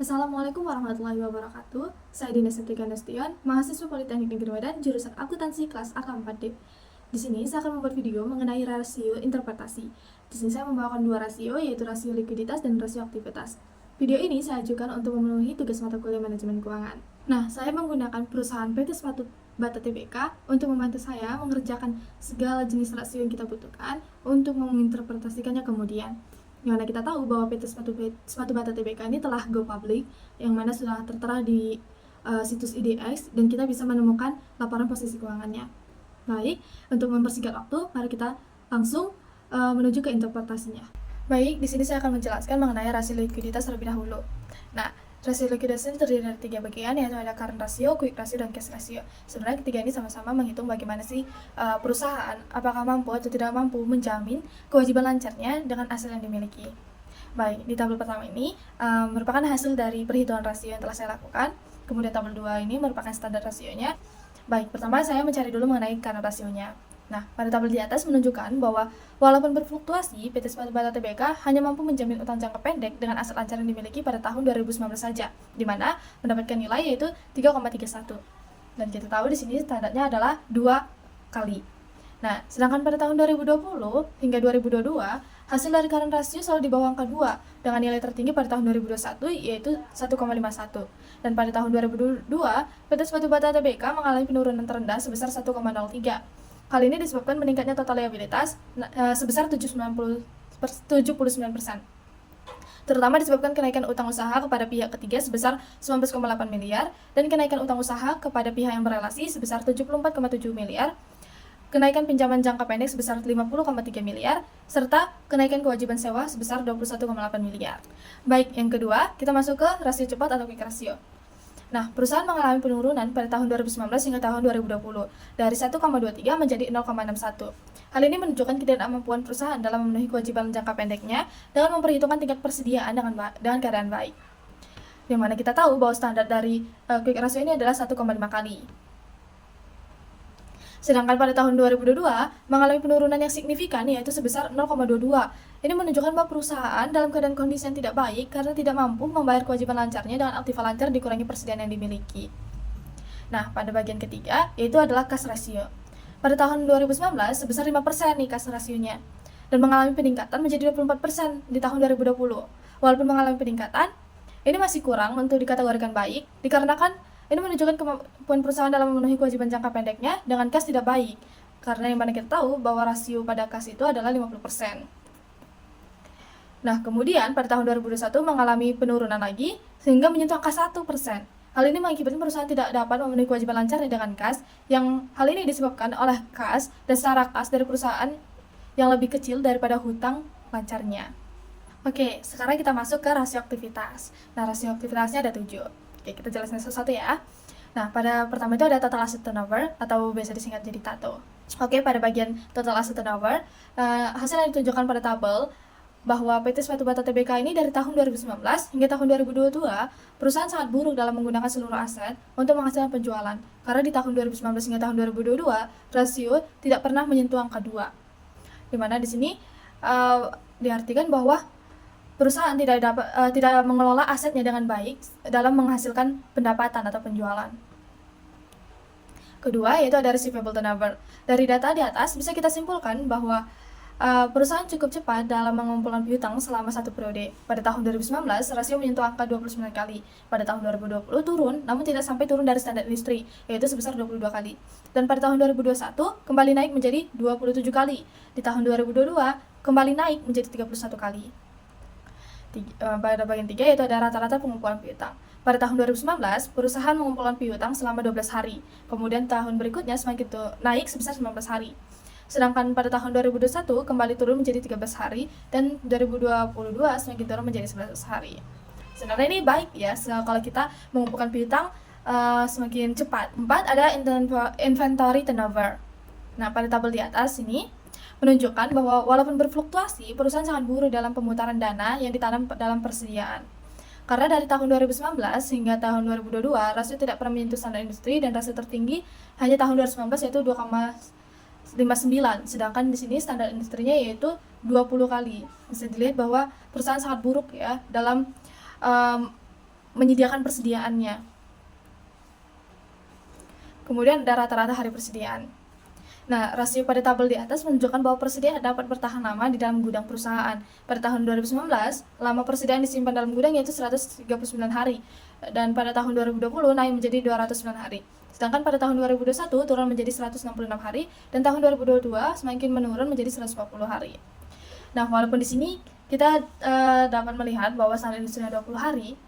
Assalamualaikum warahmatullahi wabarakatuh. Saya Dinda Septika Nasution, mahasiswa Politeknik Negeri Medan, jurusan Akuntansi kelas AK4D. Di sini saya akan membuat video mengenai rasio interpretasi. Di sini saya membawakan dua rasio, yaitu rasio likuiditas dan rasio aktivitas. Video ini saya ajukan untuk memenuhi tugas mata kuliah manajemen keuangan. Nah, saya menggunakan perusahaan PT Sepatu Bata Tbk untuk membantu saya mengerjakan segala jenis rasio yang kita butuhkan untuk menginterpretasikannya kemudian. Yang mana kita tahu bahwa PT Sepatu Bata Tbk ini telah go public, yang mana sudah tertera di situs IDX, dan kita bisa menemukan laporan posisi keuangannya. Baik, untuk mempersingkat waktu, mari kita langsung menuju ke interpretasinya. Baik, di sini saya akan menjelaskan mengenai rasio likuiditas terlebih dahulu. Nah, rasio likuiditas ini terdiri dari 3 bagian, yaitu ada current ratio, quick ratio, dan cash ratio. Sebenarnya ketiga ini sama-sama menghitung bagaimana sih perusahaan apakah mampu atau tidak mampu menjamin kewajiban lancarnya dengan aset yang dimiliki. Baik, di tabel pertama ini merupakan hasil dari perhitungan rasio yang telah saya lakukan. Kemudian tabel 2 ini merupakan standar rasionya. Baik, pertama saya mencari dulu mengenai current rasionya. Nah, pada tabel di atas menunjukkan bahwa walaupun berfluktuasi, PT Sepatu Bata Tbk hanya mampu menjamin utang jangka pendek dengan aset lancar yang dimiliki pada tahun 2019 saja, di mana mendapatkan nilai yaitu 3,31. Dan kita tahu di sini standarnya adalah 2 kali. Nah, sedangkan pada tahun 2020 hingga 2022, hasil dari current ratio selalu di bawah angka 2, dengan nilai tertinggi pada tahun 2021 yaitu 1,51. Dan pada tahun 2022, PT Sepatu Bata Tbk mengalami penurunan terendah sebesar 1,03. Hal ini disebabkan meningkatnya total liabilitas sebesar 79%, terutama disebabkan kenaikan utang usaha kepada pihak ketiga sebesar 19,8 miliar dan kenaikan utang usaha kepada pihak yang berelasi sebesar 74,7 miliar, kenaikan pinjaman jangka pendek sebesar 50,3 miliar, serta kenaikan kewajiban sewa sebesar 21,8 miliar. Baik, yang kedua, kita masuk ke rasio cepat atau quick ratio. Nah, perusahaan mengalami penurunan pada tahun 2019 hingga tahun 2020 dari 1,23 menjadi 0,61. Hal ini menunjukkan ketidakmampuan perusahaan dalam memenuhi kewajiban jangka pendeknya dengan memperhitungkan tingkat persediaan dengan keadaan baik. Yang mana kita tahu bahwa standar dari quick ratio ini adalah 1,5 kali. Sedangkan pada tahun 2022 mengalami penurunan yang signifikan, yaitu sebesar 0,22. Ini menunjukkan bahwa perusahaan dalam keadaan kondisi yang tidak baik karena tidak mampu membayar kewajiban lancarnya dengan aktiva lancar dikurangi persediaan yang dimiliki. Nah, pada bagian ketiga, yaitu adalah cash ratio. Pada tahun 2019 sebesar 5% nih cash rasionya, dan mengalami peningkatan menjadi 24% di tahun 2020. Walaupun mengalami peningkatan, ini masih kurang untuk dikategorikan baik, dikarenakan ini menunjukkan kemampuan perusahaan dalam memenuhi kewajiban jangka pendeknya dengan kas tidak baik, karena yang mana kita tahu bahwa rasio pada kas itu adalah 50%. Nah, kemudian pada tahun 2021 mengalami penurunan lagi, sehingga menyentuh angka 1%. Hal ini mengakibatkan perusahaan tidak dapat memenuhi kewajiban lancar dengan kas, yang hal ini disebabkan oleh kas dan secara kas dari perusahaan yang lebih kecil daripada hutang lancarnya. Oke, sekarang kita masuk ke rasio aktivitas. Nah, rasio aktivitasnya ada 7. Oke, kita jelasin satu-satu ya. Nah, pada pertama itu ada total asset turnover atau biasa disingkat jadi TATO. Oke, pada bagian total asset turnover, hasil yang ditunjukkan pada tabel bahwa PT Sepatu Bata Tbk ini dari tahun 2019 hingga tahun 2022, perusahaan sangat buruk dalam menggunakan seluruh aset untuk menghasilkan penjualan. Karena di tahun 2019 hingga tahun 2022, rasio tidak pernah menyentuh angka 2. Di mana di sini diartikan bahwa perusahaan tidak mengelola asetnya dengan baik dalam menghasilkan pendapatan atau penjualan. Kedua, yaitu ada receivable turnover. Dari data di atas bisa kita simpulkan bahwa perusahaan cukup cepat dalam mengumpulkan piutang selama satu periode. Pada tahun 2019, rasio menyentuh angka 29 kali. Pada tahun 2020 turun, namun tidak sampai turun dari standar industri, yaitu sebesar 22 kali. Dan pada tahun 2021 kembali naik menjadi 27 kali. Di tahun 2022 kembali naik menjadi 31 kali. Pada bagian 3 yaitu ada rata-rata pengumpulan piutang. Pada tahun 2019, perusahaan mengumpulkan piutang selama 12 hari. Kemudian tahun berikutnya semakin naik sebesar 19 hari. Sedangkan pada tahun 2021 kembali turun menjadi 13 hari dan 2022 semakin turun menjadi 11 hari. Sebenarnya ini baik ya, kalau kita mengumpulkan piutang semakin cepat. 4 ada inventory turnover. Nah, pada tabel di atas ini menunjukkan bahwa walaupun berfluktuasi, perusahaan sangat buruk dalam pemutaran dana yang ditanam dalam persediaan. Karena dari tahun 2019 hingga tahun 2022, rasio tidak pernah menyentuh standar industri dan rasio tertinggi hanya tahun 2019 yaitu 2,59. Sedangkan di sini standar industrinya yaitu 20 kali. Bisa dilihat bahwa perusahaan sangat buruk ya dalam menyediakan persediaannya. Kemudian ada rata-rata hari persediaan. Nah, rasio pada tabel di atas menunjukkan bahwa persediaan dapat bertahan lama di dalam gudang perusahaan. Pada tahun 2019, lama persediaan disimpan dalam gudang yaitu 139 hari, dan pada tahun 2020 naik menjadi 209 hari. Sedangkan pada tahun 2021 turun menjadi 166 hari, dan tahun 2022 semakin menurun menjadi 140 hari. Nah, walaupun di sini kita dapat melihat bahwa saat ini sudah 20 hari,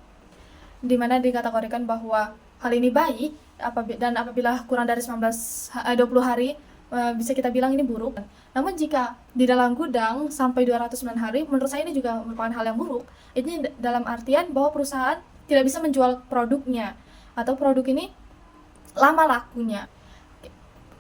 di mana dikategorikan bahwa hal ini baik, dan apabila kurang dari 20 hari, bisa kita bilang ini buruk. Namun jika di dalam gudang sampai 209 hari, menurut saya ini juga merupakan hal yang buruk. Ini dalam artian bahwa perusahaan tidak bisa menjual produknya, atau produk ini lama lakunya.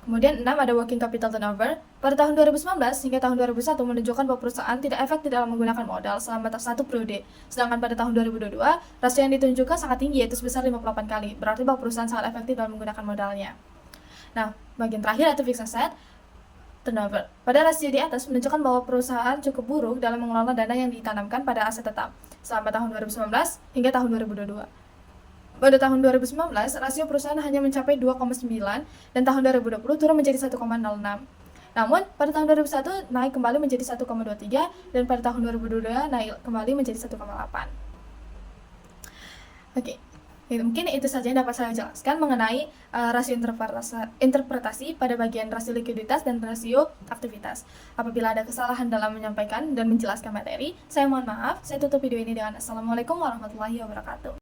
Kemudian 6 ada working capital turnover. Pada tahun 2019 hingga tahun 2001 menunjukkan bahwa perusahaan tidak efektif dalam menggunakan modal selama satu periode. Sedangkan pada tahun 2022, rasio yang ditunjukkan sangat tinggi, yaitu sebesar 58 kali. Berarti bahwa perusahaan sangat efektif dalam menggunakan modalnya. Nah, bagian terakhir yaitu fixed asset turnover. Pada rasio di atas menunjukkan bahwa perusahaan cukup buruk dalam mengelola dana yang ditanamkan pada aset tetap selama tahun 2019 hingga tahun 2022. Pada tahun 2019, rasio perusahaan hanya mencapai 2,9 dan tahun 2020 turun menjadi 1,06. Namun, pada tahun 2001 naik kembali menjadi 1,23 dan pada tahun 2022 naik kembali menjadi 1,8. Oke. Mungkin itu saja yang dapat saya jelaskan mengenai rasio interpretasi pada bagian rasio likuiditas dan rasio aktivitas. Apabila ada kesalahan dalam menyampaikan dan menjelaskan materi, saya mohon maaf. Saya tutup video ini dengan Assalamualaikum warahmatullahi wabarakatuh.